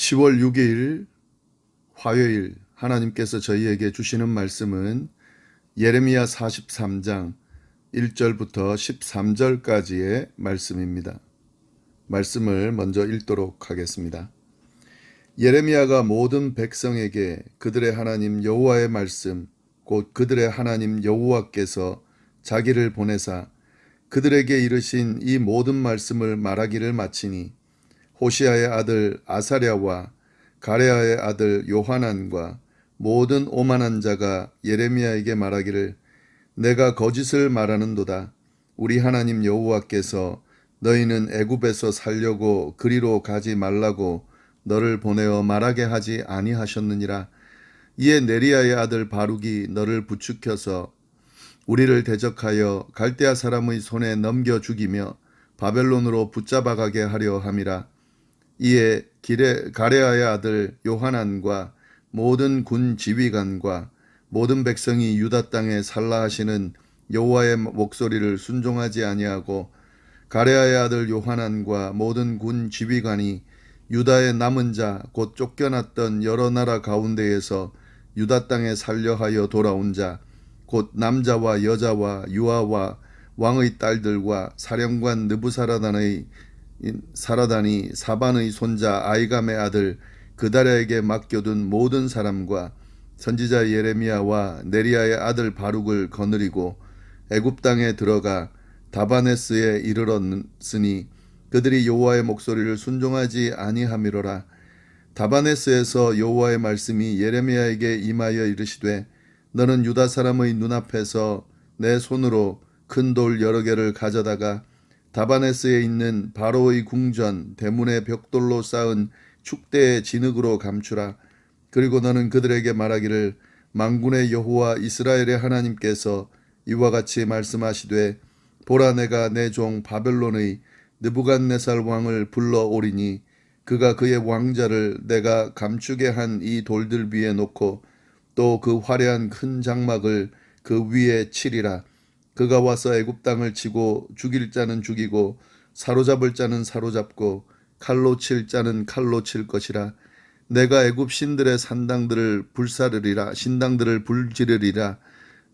10월 6일 화요일 하나님께서 저희에게 주시는 말씀은 예레미야 43장 1절부터 13절까지의 말씀입니다. 말씀을 먼저 읽도록 하겠습니다. 예레미야가 모든 백성에게 그들의 하나님 여호와의 말씀 곧 그들의 하나님 여호와께서 자기를 보내사 그들에게 이르신 이 모든 말씀을 말하기를 마치니 호시아의 아들 아사랴와 가레아의 아들 요하난과 모든 오만한 자가 예레미야에게 말하기를 내가 거짓을 말하는도다. 우리 하나님 여호와께서 너희는 애굽에서 살려고 그리로 가지 말라고 너를 보내어 말하게 하지 아니하셨느니라. 이에 네리야의 아들 바룩이 너를 부추겨서 우리를 대적하여 갈대아 사람의 손에 넘겨 죽이며 바벨론으로 붙잡아 가게 하려 함이라. 이에 가레아의 아들 요하난과 모든 군 지휘관과 모든 백성이 유다 땅에 살라 하시는 여호와의 목소리를 순종하지 아니하고 가레아의 아들 요하난과 모든 군 지휘관이 유다의 남은 자 곧 쫓겨났던 여러 나라 가운데에서 유다 땅에 살려하여 돌아온 자 곧 남자와 여자와 유아와 왕의 딸들과 사령관 느부사라단이 사반의 손자 아이감의 아들 그다랴에게 맡겨둔 모든 사람과 선지자 예레미야와 네리야의 아들 바룩을 거느리고 애굽 땅에 들어가 다바네스에 이르렀으니 그들이 여호와의 목소리를 순종하지 아니함이로라. 다바네스에서 여호와의 말씀이 예레미야에게 임하여 이르시되 너는 유다 사람의 눈앞에서 내 손으로 큰 돌 여러 개를 가져다가 다바네스에 있는 바로의 궁전 대문의 벽돌로 쌓은 축대의 진흙으로 감추라. 그리고 너는 그들에게 말하기를 만군의 여호와 이스라엘의 하나님께서 이와 같이 말씀하시되 보라 내가 내 종 바벨론의 느부갓네살 왕을 불러오리니 그가 그의 왕자를 내가 감추게 한 이 돌들 위에 놓고 또 그 화려한 큰 장막을 그 위에 치리라. 그가 와서 애굽 땅을 치고 죽일 자는 죽이고 사로잡을 자는 사로잡고 칼로 칠 자는 칼로 칠 것이라. 내가 애굽 신들의 산당들을 불사르리라. 신당들을 불지르리라.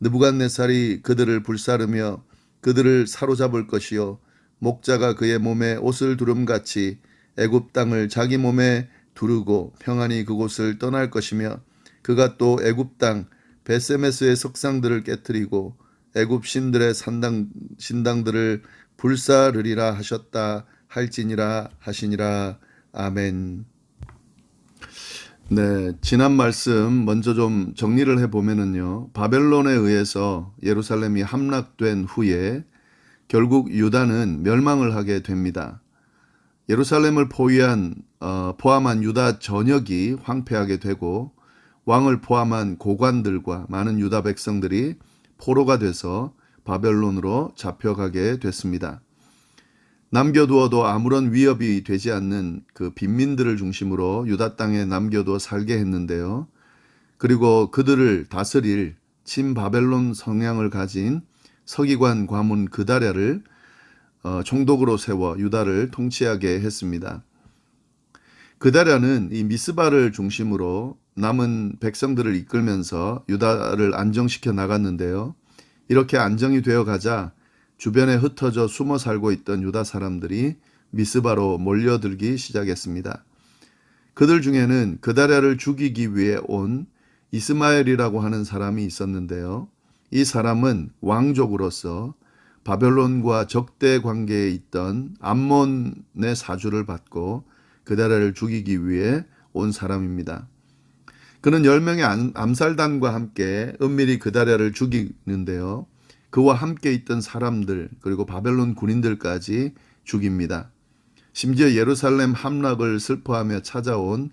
느부갓네살이 그들을 불사르며 그들을 사로잡을 것이요 목자가 그의 몸에 옷을 두름같이 애굽 땅을 자기 몸에 두르고 평안히 그곳을 떠날 것이며 그가 또 애굽 땅 베세메스의 석상들을 깨뜨리고 애굽 신들의 신당들을 불사르리라 하셨다 할지니라 하시니라. 아멘. 네, 지난 말씀 먼저 좀 정리를 해보면은요, 바벨론에 의해서 예루살렘이 함락된 후에 결국 유다는 멸망을 하게 됩니다. 예루살렘을 포함한 유다 전역이 황폐하게 되고 왕을 포함한 고관들과 많은 유다 백성들이 포로가 돼서 바벨론으로 잡혀가게 됐습니다. 남겨두어도 아무런 위협이 되지 않는 그 빈민들을 중심으로 유다 땅에 남겨두어 살게 했는데요. 그리고 그들을 다스릴 친바벨론 성향을 가진 서기관 과문 그다랴를 총독으로 세워 유다를 통치하게 했습니다. 그다랴는 이 미스바를 중심으로 남은 백성들을 이끌면서 유다를 안정시켜 나갔는데요. 이렇게 안정이 되어 가자 주변에 흩어져 숨어 살고 있던 유다 사람들이 미스바로 몰려들기 시작했습니다. 그들 중에는 그다랴를 죽이기 위해 온 이스마엘이라고 하는 사람이 있었는데요. 이 사람은 왕족으로서 바벨론과 적대 관계에 있던 암몬의 사주를 받고 그다랴를 죽이기 위해 온 사람입니다. 그는 10명의 암살단과 함께 은밀히 그다랴를 죽이는데요. 그와 함께 있던 사람들 그리고 바벨론 군인들까지 죽입니다. 심지어 예루살렘 함락을 슬퍼하며 찾아온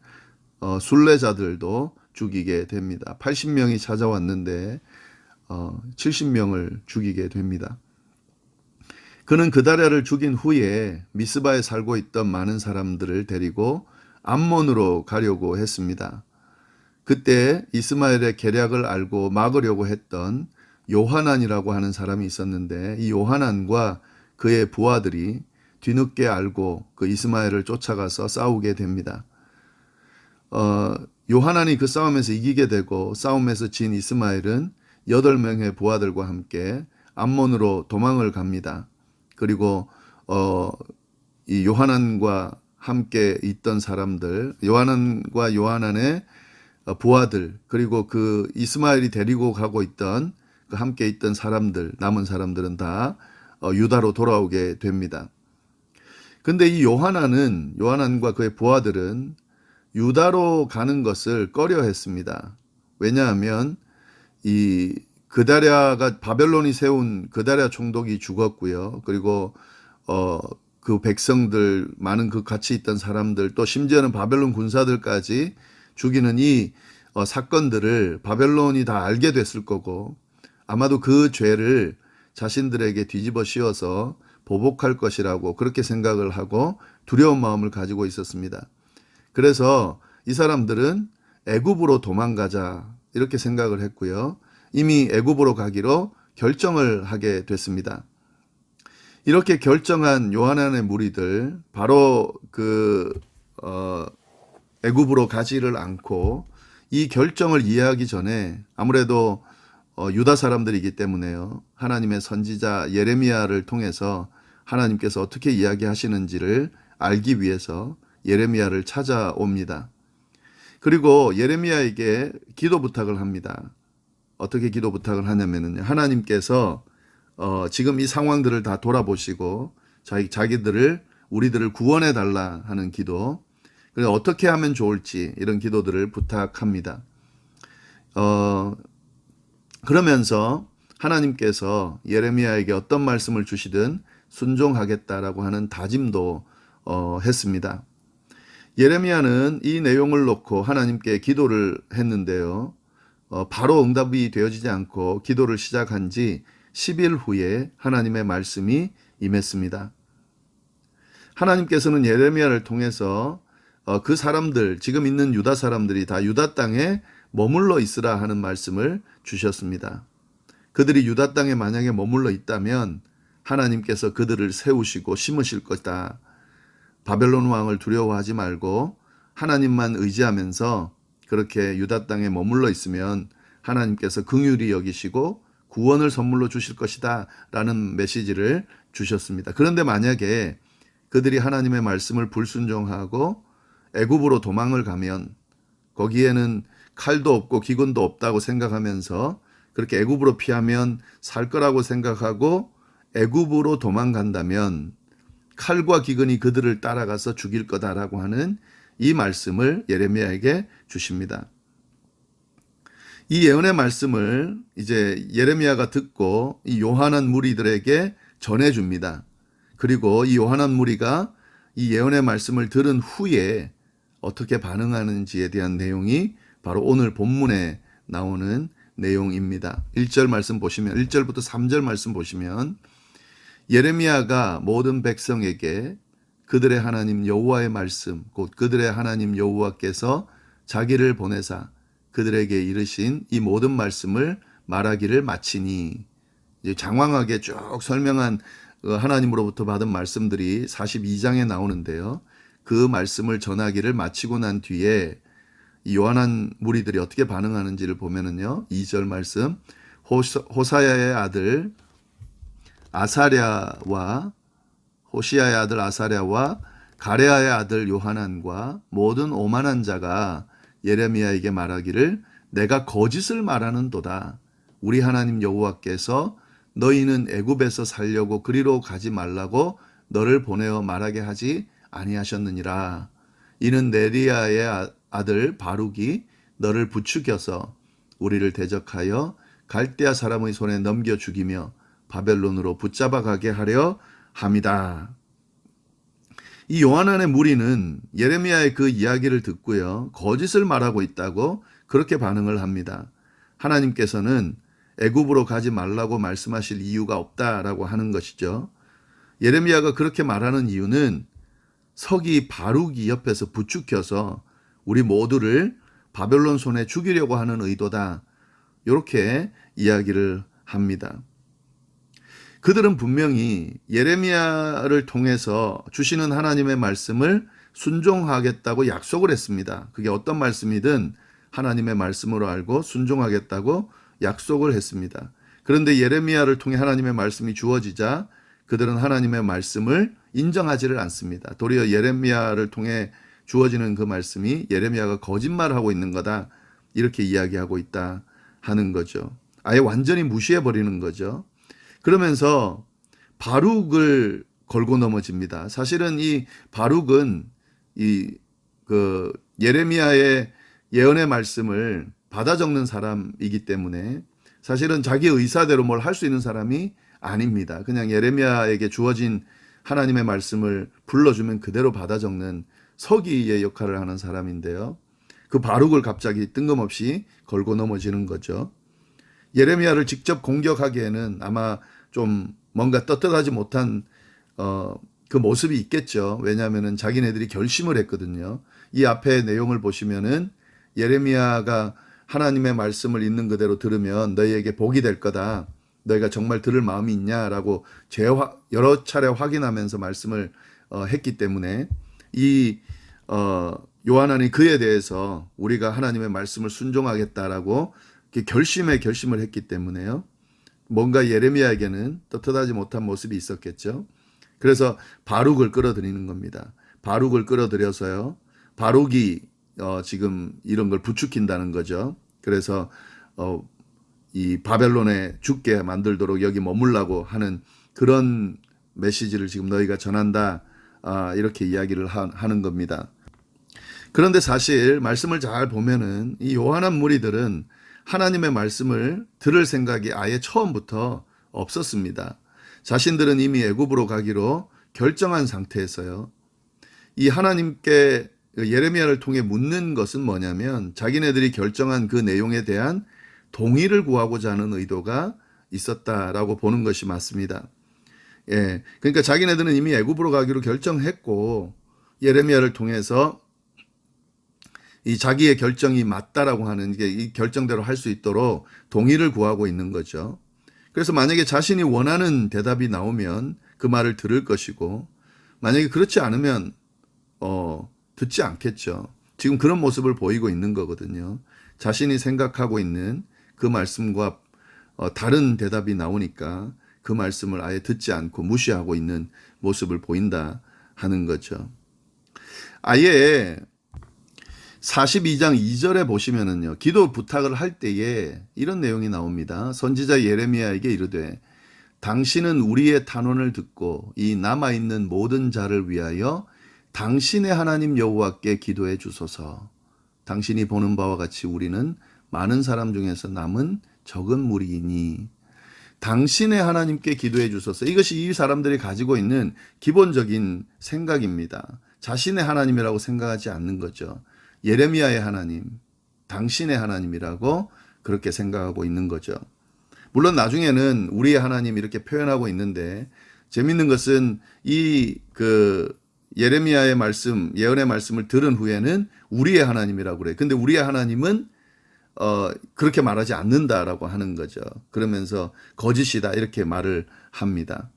순례자들도 죽이게 됩니다. 80명이 찾아왔는데 70명을 죽이게 됩니다. 그는 그다랴를 죽인 후에 미스바에 살고 있던 많은 사람들을 데리고 암몬으로 가려고 했습니다. 그때 이스마엘의 계략을 알고 막으려고 했던 요하난이라고 하는 사람이 있었는데 이 요하난과 그의 부하들이 뒤늦게 알고 그 이스마엘을 쫓아가서 싸우게 됩니다. 요하난이 그 싸움에서 이기게 되고 싸움에서 진 이스마엘은 8명의 부하들과 함께 암몬으로 도망을 갑니다. 그리고 이 요하난과 함께 있던 사람들, 요하난과 요하난의 부하들, 그리고 그 이스마엘이 데리고 가고 있던 그 함께 있던 사람들, 남은 사람들은 다 유다로 돌아오게 됩니다. 근데 이 요하난과 그의 부하들은 유다로 가는 것을 꺼려했습니다. 왜냐하면 이 그다랴가 바벨론이 세운 그다랴 총독이 죽었고요. 그리고 그 백성들, 많은 그 같이 있던 사람들, 또 심지어는 바벨론 군사들까지 죽이는 이 사건들을 바벨론이 다 알게 됐을 거고, 아마도 그 죄를 자신들에게 뒤집어 씌워서 보복할 것이라고 그렇게 생각을 하고 두려운 마음을 가지고 있었습니다. 그래서 이 사람들은 애굽으로 도망가자 이렇게 생각을 했고요. 이미 애굽으로 가기로 결정을 하게 됐습니다. 이렇게 결정한 요하난의 무리들, 바로 애굽으로 가지를 않고 이 결정을 이해하기 전에 아무래도 유다 사람들이기 때문에요. 하나님의 선지자 예레미야를 통해서 하나님께서 어떻게 이야기하시는지를 알기 위해서 예레미야를 찾아옵니다. 그리고 예레미야에게 기도 부탁을 합니다. 어떻게 기도 부탁을 하냐면요. 하나님께서 지금 이 상황들을 다 돌아보시고 우리들을 구원해 달라 하는 기도, 그래서 어떻게 하면 좋을지 이런 기도들을 부탁합니다. 그러면서 하나님께서 예레미야에게 어떤 말씀을 주시든 순종하겠다라고 하는 다짐도 했습니다. 예레미야는 이 내용을 놓고 하나님께 기도를 했는데요. 바로 응답이 되어지지 않고 기도를 시작한 지 10일 후에 하나님의 말씀이 임했습니다. 하나님께서는 예레미야를 통해서 그 사람들, 지금 있는 유다 사람들이 다 유다 땅에 머물러 있으라 하는 말씀을 주셨습니다. 그들이 유다 땅에 만약에 머물러 있다면 하나님께서 그들을 세우시고 심으실 것이다. 바벨론 왕을 두려워하지 말고 하나님만 의지하면서 그렇게 유다 땅에 머물러 있으면 하나님께서 긍휼히 여기시고 구원을 선물로 주실 것이다 라는 메시지를 주셨습니다. 그런데 만약에 그들이 하나님의 말씀을 불순종하고 애굽으로 도망을 가면 거기에는 칼도 없고 기근도 없다고 생각하면서 그렇게 애굽으로 피하면 살 거라고 생각하고 애굽으로 도망간다면 칼과 기근이 그들을 따라가서 죽일 거다라고 하는 이 말씀을 예레미야에게 주십니다. 이 예언의 말씀을 이제 예레미야가 듣고 이 요한한 무리들에게 전해줍니다. 그리고 이 요한한 무리가 이 예언의 말씀을 들은 후에 어떻게 반응하는지에 대한 내용이 바로 오늘 본문에 나오는 내용입니다. 1절 말씀 보시면 1절부터 3절 말씀 보시면 예레미야가 모든 백성에게 그들의 하나님 여호와의 말씀, 곧 그들의 하나님 여호와께서 자기를 보내사 그들에게 이르신 이 모든 말씀을 말하기를 마치니, 이제 장황하게 쭉 설명한 하나님으로부터 받은 말씀들이 42장에 나오는데요. 그 말씀을 전하기를 마치고 난 뒤에 이 요한한 무리들이 어떻게 반응하는지를 보면은요. 2절 말씀, 호사야의 아들 아사랴와 호시야의 아들 아사랴와 가레아의 아들 요하난과 모든 오만한 자가 예레미야에게 말하기를 내가 거짓을 말하는도다. 우리 하나님 여호와께서 너희는 애굽에서 살려고 그리로 가지 말라고 너를 보내어 말하게 하지 아니하셨느니라. 이는 네리야의 아들 바룩이 너를 부추겨서 우리를 대적하여 갈대아 사람의 손에 넘겨 죽이며 바벨론으로 붙잡아 가게 하려 함이다. 이 요한안의 무리는 예레미야의 그 이야기를 듣고요, 거짓을 말하고 있다고 그렇게 반응을 합니다. 하나님께서는 애굽으로 가지 말라고 말씀하실 이유가 없다라고 하는 것이죠. 예레미야가 그렇게 말하는 이유는 서기 바룩이 옆에서 부추겨서 우리 모두를 바벨론 손에 죽이려고 하는 의도다. 이렇게 이야기를 합니다. 그들은 분명히 예레미야를 통해서 주시는 하나님의 말씀을 순종하겠다고 약속을 했습니다. 그게 어떤 말씀이든 하나님의 말씀으로 알고 순종하겠다고 약속을 했습니다. 그런데 예레미야를 통해 하나님의 말씀이 주어지자 그들은 하나님의 말씀을 인정하지를 않습니다. 도리어 예레미야를 통해 주어지는 그 말씀이 예레미야가 거짓말을 하고 있는 거다, 이렇게 이야기하고 있다 하는 거죠. 아예 완전히 무시해버리는 거죠. 그러면서 바룩을 걸고 넘어집니다. 사실은 이 바룩은 예레미야의 예언의 말씀을 받아 적는 사람이기 때문에 사실은 자기 의사대로 뭘 할 수 있는 사람이 아닙니다. 그냥 예레미야에게 주어진 하나님의 말씀을 불러주면 그대로 받아 적는 서기의 역할을 하는 사람인데요. 그 바룩을 갑자기 뜬금없이 걸고 넘어지는 거죠. 예레미야를 직접 공격하기에는 아마 좀 뭔가 떳떳하지 못한 그 모습이 있겠죠. 왜냐하면은 자기네들이 결심을 했거든요. 이 앞에 내용을 보시면은 예레미야가 하나님의 말씀을 있는 그대로 들으면 너희에게 복이 될 거다, 너희가 정말 들을 마음이 있냐라고 여러 차례 확인하면서 말씀을 했기 때문에 이 요한안이 그에 대해서 우리가 하나님의 말씀을 순종하겠다라고 결심을 했기 때문에요. 뭔가 예레미야에게는 떳떳하지 못한 모습이 있었겠죠. 그래서 바룩을 끌어들이는 겁니다. 바룩을 끌어들여서요. 바룩이 지금 이런 걸 부추긴다는 거죠. 그래서 이 바벨론에 죽게 만들도록 여기 머물라고 하는 그런 메시지를 지금 너희가 전한다, 이렇게 이야기를 하는 겁니다. 그런데 사실 말씀을 잘 보면은 이 요한한 무리들은 하나님의 말씀을 들을 생각이 아예 처음부터 없었습니다. 자신들은 이미 애굽으로 가기로 결정한 상태에서요. 이 하나님께 예레미야를 통해 묻는 것은 뭐냐면 자기네들이 결정한 그 내용에 대한 동의를 구하고자 하는 의도가 있었다라고 보는 것이 맞습니다. 예, 그러니까 자기네들은 이미 애굽으로 가기로 결정했고 예레미야를 통해서 이 자기의 결정이 맞다라고 하는 게 이 결정대로 할 수 있도록 동의를 구하고 있는 거죠. 그래서 만약에 자신이 원하는 대답이 나오면 그 말을 들을 것이고 만약에 그렇지 않으면 듣지 않겠죠. 지금 그런 모습을 보이고 있는 거거든요. 자신이 생각하고 있는 그 말씀과 다른 대답이 나오니까 그 말씀을 아예 듣지 않고 무시하고 있는 모습을 보인다 하는 거죠. 아예 42장 2절에 보시면은요, 기도 부탁을 할 때에 이런 내용이 나옵니다. 선지자 예레미야에게 이르되 당신은 우리의 탄원을 듣고 이 남아있는 모든 자를 위하여 당신의 하나님 여호와께 기도해 주소서. 당신이 보는 바와 같이 우리는 많은 사람 중에서 남은 적은 무리이니 당신의 하나님께 기도해 주소서. 이것이 이 사람들이 가지고 있는 기본적인 생각입니다. 자신의 하나님이라고 생각하지 않는 거죠. 예레미야의 하나님, 당신의 하나님이라고 그렇게 생각하고 있는 거죠. 물론 나중에는 우리의 하나님 이렇게 표현하고 있는데 재밌는 것은 예레미야의 말씀, 예언의 말씀을 들은 후에는 우리의 하나님이라고 그래요. 근데 우리의 하나님은 그렇게 말하지 않는다라고 하는 거죠. 그러면서 거짓이다 이렇게 말을 합니다.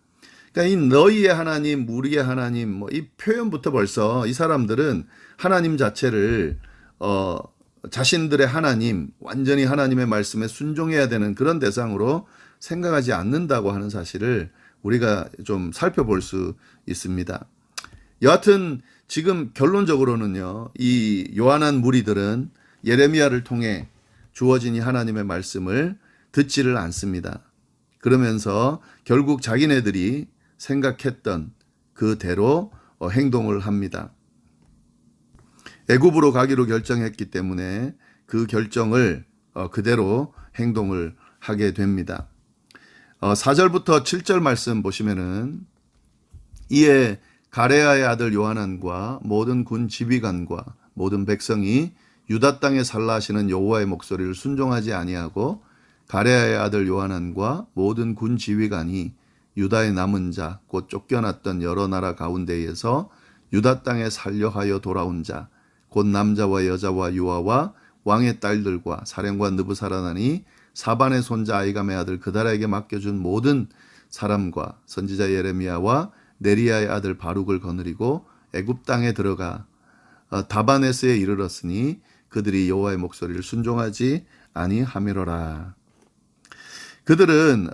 그러니까 이 너희의 하나님, 우리의 하나님, 이 표현부터 벌써 이 사람들은 하나님 자체를 자신들의 하나님, 완전히 하나님의 말씀에 순종해야 되는 그런 대상으로 생각하지 않는다고 하는 사실을 우리가 좀 살펴볼 수 있습니다. 여하튼 지금 결론적으로는요, 이 요한한 무리들은 예레미야를 통해 주어진 이 하나님의 말씀을 듣지를 않습니다. 그러면서 결국 자기네들이 생각했던 그대로 행동을 합니다. 애굽으로 가기로 결정했기 때문에 그 결정을 그대로 행동을 하게 됩니다. 4절부터 7절 말씀 보시면은 이에 가레야의 아들 요하난과 모든 군 지휘관과 모든 백성이 유다 땅에 살라 하시는 여호와의 목소리를 순종하지 아니하고 가레야의 아들 요하난과 모든 군 지휘관이 유다의 남은 자 곧 쫓겨났던 여러 나라 가운데에서 유다 땅에 살려하여 돌아온 자 곧 남자와 여자와 유아와 왕의 딸들과 사령관 느부사라다니 사반의 손자 아이감의 아들 그다라에게 맡겨준 모든 사람과 선지자 예레미야와 네리야의 아들 바룩을 거느리고 애굽 땅에 들어가 다바네스에 이르렀으니 그들이 여호와의 목소리를 순종하지 아니하미로라. 그들은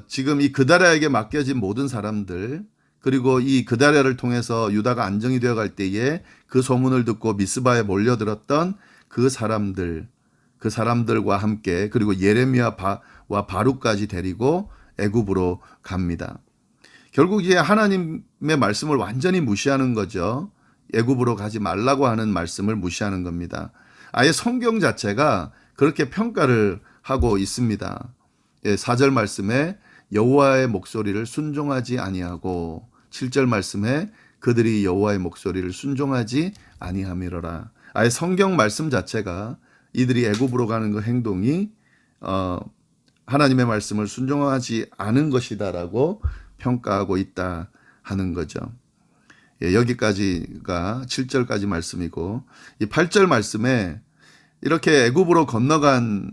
지금 이 그다랴에게 맡겨진 모든 사람들, 그리고 이 그다랴를 통해서 유다가 안정이 되어 갈 때에 그 소문을 듣고 미스바에 몰려들었던 그 사람들과 함께, 그리고 예레미야와 바룩까지 데리고 애굽으로 갑니다. 결국 이제 하나님의 말씀을 완전히 무시하는 거죠. 애굽으로 가지 말라고 하는 말씀을 무시하는 겁니다. 아예 성경 자체가 그렇게 평가를 하고 있습니다. 4절 말씀에 여호와의 목소리를 순종하지 아니하고, 7절 말씀에 그들이 여호와의 목소리를 순종하지 아니함이로라. 아예 성경 말씀 자체가 이들이 애굽으로 가는 그 행동이 하나님의 말씀을 순종하지 않은 것이다라고 평가하고 있다 하는 거죠. 여기까지가 7절까지 말씀이고, 이 8절 말씀에 이렇게 애굽으로 건너간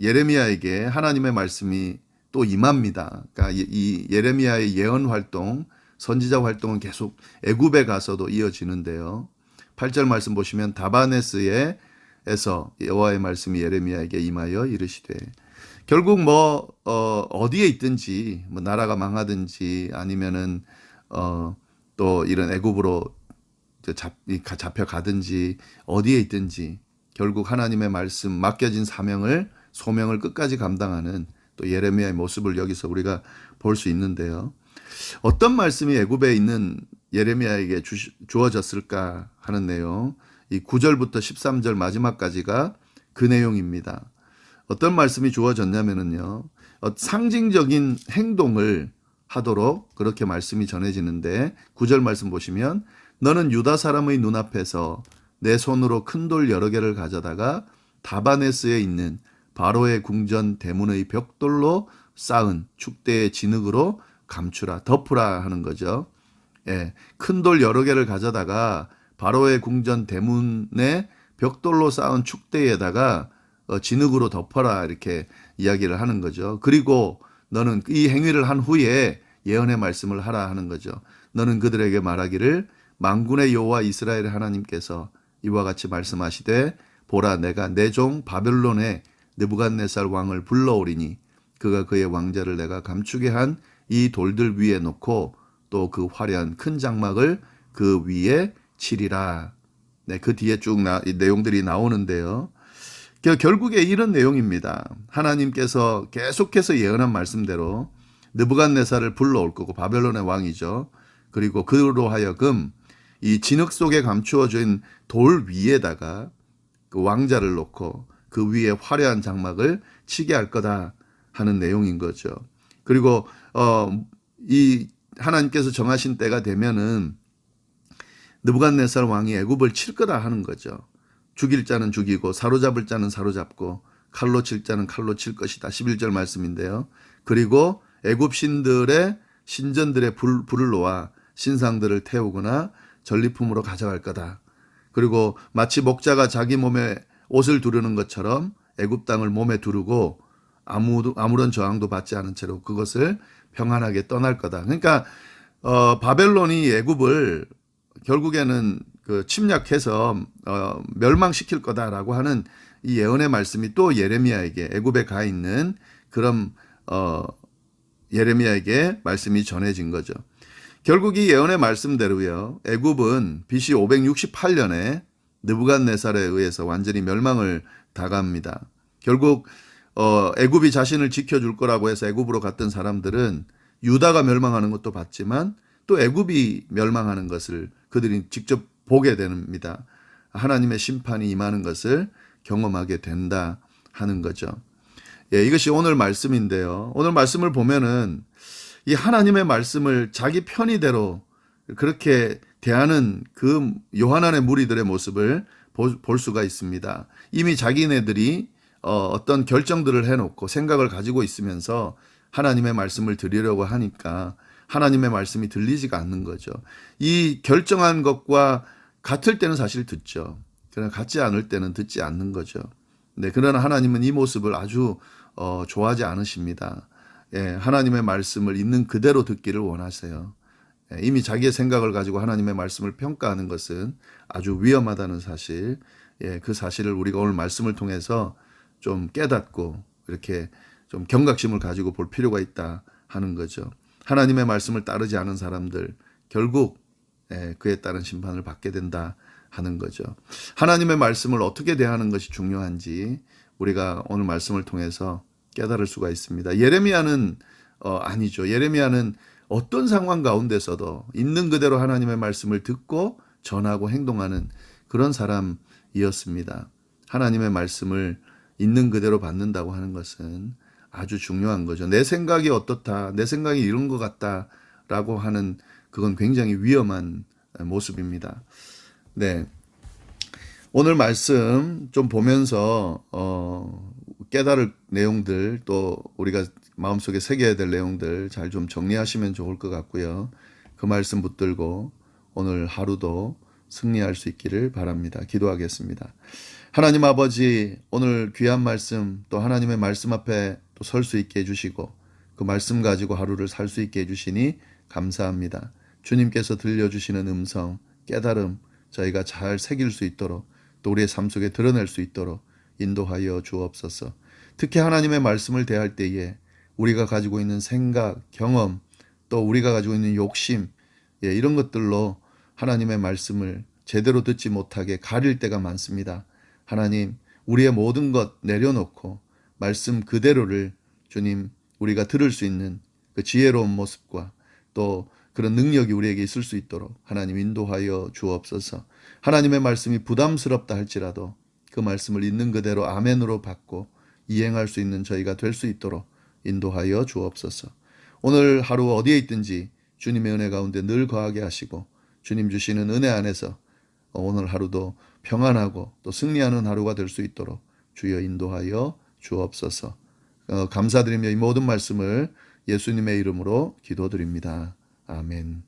예레미야에게 하나님의 말씀이 또 임합니다. 그러니까 이 예레미야의 예언 활동, 선지자 활동은 계속 애굽에 가서도 이어지는데요. 8절 말씀 보시면 다바네스에서 여호와의 말씀이 예레미야에게 임하여 이르시되, 결국 어디에 있든지, 나라가 망하든지 아니면은 또 이런 애굽으로 잡혀가든지 어디에 있든지 결국 하나님의 말씀, 맡겨진 소명을 끝까지 감당하는 또 예레미야의 모습을 여기서 우리가 볼 수 있는데요. 어떤 말씀이 애굽에 있는 예레미야에게 주어졌을까 하는 내용, 이 9절부터 13절 마지막까지가 그 내용입니다. 어떤 말씀이 주어졌냐면요, 상징적인 행동을 하도록 그렇게 말씀이 전해지는데, 9절 말씀 보시면 너는 유다 사람의 눈앞에서 내 손으로 큰 돌 여러 개를 가져다가 다바네스에 있는 바로의 궁전 대문의 벽돌로 쌓은 축대의 진흙으로 감추라, 덮으라 하는 거죠. 큰 돌 여러 개를 가져다가 바로의 궁전 대문에 벽돌로 쌓은 축대에다가 진흙으로 덮어라, 이렇게 이야기를 하는 거죠. 그리고 너는 이 행위를 한 후에 예언의 말씀을 하라 하는 거죠. 너는 그들에게 말하기를 만군의 여호와 이스라엘의 하나님께서 이와 같이 말씀하시되, 보라, 내가 내 종 바벨론의 느부갓네살 왕을 불러오리니 그가 그의 왕자를 내가 감추게 한 이 돌들 위에 놓고 또 그 화려한 큰 장막을 그 위에 치리라. 그 뒤에 쭉 내용들이 나오는데요. 결국에 이런 내용입니다. 하나님께서 계속해서 예언한 말씀대로 느부갓네살을 불러올 거고, 바벨론의 왕이죠. 그리고 그로 하여금 이 진흙 속에 감추어진 돌 위에다가 그 왕자를 놓고 그 위에 화려한 장막을 치게 할 거다 하는 내용인 거죠. 그리고 이 하나님께서 정하신 때가 되면은 느부갓네살 왕이 애굽을 칠 거다 하는 거죠. 죽일 자는 죽이고 사로잡을 자는 사로잡고 칼로 칠 자는 칼로 칠 것이다. 11절 말씀인데요. 그리고 애굽 신들의 신전들의 불을 놓아 신상들을 태우거나 전리품으로 가져갈 거다. 그리고 마치 목자가 자기 몸에 옷을 두르는 것처럼 애굽 땅을 몸에 두르고 아무런 저항도 받지 않은 채로 그것을 평안하게 떠날 거다. 그러니까 바벨론이 애굽을 결국에는 침략해서 멸망시킬 거다라고 하는 이 예언의 말씀이 또 예레미야에게, 애굽에 가 있는 그런 예레미야에게 말씀이 전해진 거죠. 결국 이 예언의 말씀대로요, 애굽은 BC 568년에 느부갓네살에 의해서 완전히 멸망을 당합니다. 결국 애굽이 자신을 지켜줄 거라고 해서 애굽으로 갔던 사람들은 유다가 멸망하는 것도 봤지만 또 애굽이 멸망하는 것을 그들이 직접 보게 됩니다. 하나님의 심판이 임하는 것을 경험하게 된다 하는 거죠. 이것이 오늘 말씀인데요. 오늘 말씀을 보면은 이 하나님의 말씀을 자기 편의대로 그렇게 대하는 그 요한안의 무리들의 모습을 볼 수가 있습니다. 이미 자기네들이 어떤 결정들을 해놓고 생각을 가지고 있으면서 하나님의 말씀을 드리려고 하니까 하나님의 말씀이 들리지가 않는 거죠. 이 결정한 것과 같을 때는 사실 듣죠. 그러나 같지 않을 때는 듣지 않는 거죠. 그러나 하나님은 이 모습을 아주 좋아하지 않으십니다. 하나님의 말씀을 있는 그대로 듣기를 원하세요. 이미 자기의 생각을 가지고 하나님의 말씀을 평가하는 것은 아주 위험하다는 사실, 그 사실을 우리가 오늘 말씀을 통해서 좀 깨닫고 이렇게 좀 경각심을 가지고 볼 필요가 있다 하는 거죠. 하나님의 말씀을 따르지 않은 사람들 결국 그에 따른 심판을 받게 된다 하는 거죠. 하나님의 말씀을 어떻게 대하는 것이 중요한지 우리가 오늘 말씀을 통해서 깨달을 수가 있습니다. 예레미야는 아니죠. 예레미야는 어떤 상황 가운데서도 있는 그대로 하나님의 말씀을 듣고 전하고 행동하는 그런 사람이었습니다. 하나님의 말씀을 있는 그대로 받는다고 하는 것은 아주 중요한 거죠. 내 생각이 어떻다, 내 생각이 이런 것 같다라고 하는 그건 굉장히 위험한 모습입니다. 네, 오늘 말씀 좀 보면서 깨달을 내용들 또 우리가 마음속에 새겨야 될 내용들 잘 좀 정리하시면 좋을 것 같고요. 그 말씀 붙들고 오늘 하루도 승리할 수 있기를 바랍니다. 기도하겠습니다. 하나님 아버지, 오늘 귀한 말씀 또 하나님의 말씀 앞에 또 설 수 있게 해주시고 그 말씀 가지고 하루를 살 수 있게 해주시니 감사합니다. 주님께서 들려주시는 음성, 깨달음 저희가 잘 새길 수 있도록 또 우리의 삶 속에 드러낼 수 있도록 인도하여 주옵소서. 특히 하나님의 말씀을 대할 때에 우리가 가지고 있는 생각, 경험, 또 우리가 가지고 있는 욕심, 이런 것들로 하나님의 말씀을 제대로 듣지 못하게 가릴 때가 많습니다. 하나님, 우리의 모든 것 내려놓고 말씀 그대로를 주님, 우리가 들을 수 있는 그 지혜로운 모습과 또 그런 능력이 우리에게 있을 수 있도록 하나님 인도하여 주옵소서. 하나님의 말씀이 부담스럽다 할지라도 그 말씀을 있는 그대로 아멘으로 받고 이행할 수 있는 저희가 될 수 있도록 인도하여 주옵소서. 오늘 하루 어디에 있든지 주님의 은혜 가운데 늘 거하게 하시고 주님 주시는 은혜 안에서 오늘 하루도 평안하고 또 승리하는 하루가 될 수 있도록 주여 인도하여 주옵소서. 감사드리며 이 모든 말씀을 예수님의 이름으로 기도드립니다. 아멘.